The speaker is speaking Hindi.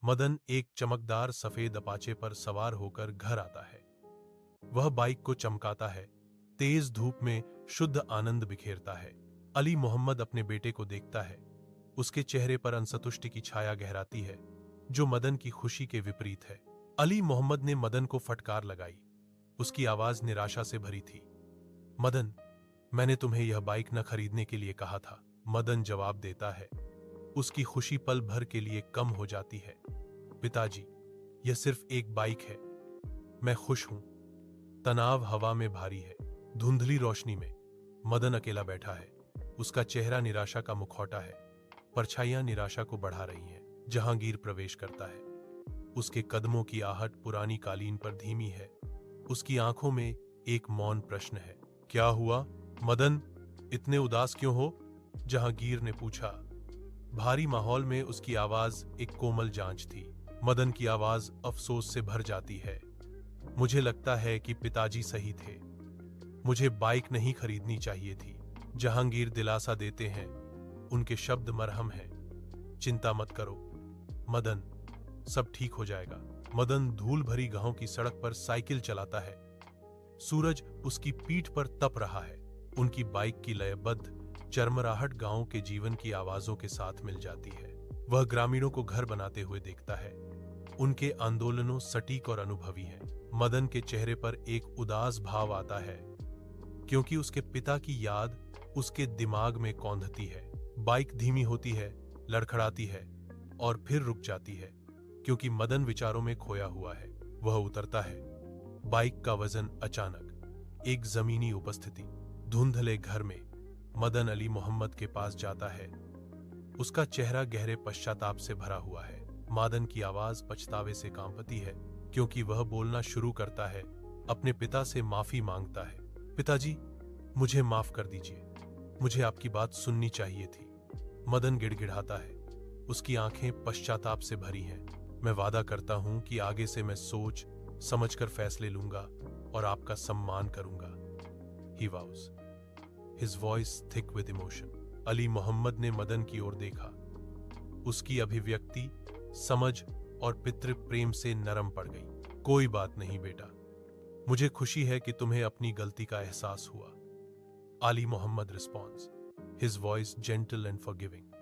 मदन एक चमकदार सफेद अपाचे पर सवार होकर घर आता है। वह बाइक को चमकाता है, तेज धूप में शुद्ध आनंद बिखेरता है। अली मोहम्मद अपने बेटे को देखता है। उसके चेहरे पर असंतुष्टि की छाया गहराती है, जो मदन की खुशी के विपरीत है। अली मोहम्मद ने मदन को फटकार लगाई। उसकी आवाज निराशा से भरी थी। मदन, मैंने तुम्हें यह बाइक न खरीदने के लिए कहा था। मदन जवाब देता है। उसकी खुशी पल भर के लिए कम हो जाती है। पिताजी, यह सिर्फ एक बाइक है। मैं खुश हूं। तनाव हवा में भारी है। धुंधली रोशनी में मदन अकेला बैठा है। उसका चेहरा निराशा का मुखौटा है। परछाइयां निराशा को बढ़ा रही हैं। जहांगीर प्रवेश करता है। उसके कदमों की आहट पुरानी कालीन पर धीमी है। उसकी आंखों में एक मौन प्रश्न है। क्या हुआ मदन, इतने उदास क्यों हो? जहांगीर ने पूछा। भारी माहौल में उसकी आवाज एक कोमल जांच थी। मदन की आवाज अफसोस से भर जाती है। मुझे लगता है कि पिताजी सही थे। मुझे बाइक नहीं खरीदनी चाहिए थी। जहांगीर दिलासा देते हैं। उनके शब्द मरहम हैं। चिंता मत करो मदन, सब ठीक हो जाएगा। मदन धूल भरी गांव की सड़क पर साइकिल चलाता है। सूरज उसकी पीठ पर तप रहा है। उनकी बाइक की लयबद्ध चरमराहट गांव के जीवन की आवाजों के साथ मिल जाती है। वह ग्रामीणों को घर बनाते हुए देखता है। उनके आंदोलनों सटीक और अनुभवी हैं। मदन के चेहरे पर एक उदास भाव आता है, क्योंकि उसके पिता की याद उसके दिमाग में कौंधती है। बाइक धीमी होती है, लड़खड़ाती है और फिर रुक जाती है, क्योंकि मदन विचारों में खोया हुआ है। वह उतरता है। बाइक का वजन अचानक, एक जमीनी उपस्थिति। धुंधले घर में मदन अली मोहम्मद के पास जाता है। उसका चेहरा गहरे पश्चाताप से भरा हुआ है। मदन की आवाज पछतावे से कांपती है, क्योंकि वह बोलना शुरू करता है, अपने पिता से माफी मांगता है। पिताजी, मुझे माफ कर दीजिए। मुझे आपकी बात सुननी चाहिए थी। मदन गिड़गिड़ाता है। उसकी आंखें पश्चाताप से भरी हैं। मैं वादा करता हूं कि आगे से मैं सोच समझकर फैसले लूंगा और आपका सम्मान करूंगा। He vows, his voice thick with emotion. Ali Mohammad ने मदन की ओर देखा। उसकी अभिव्यक्ति समझ और पितृ प्रेम से नरम पड़ गई। कोई बात नहीं बेटा, मुझे खुशी है कि तुम्हें अपनी गलती का एहसास हुआ। Ali Mohammad response, his voice gentle and forgiving.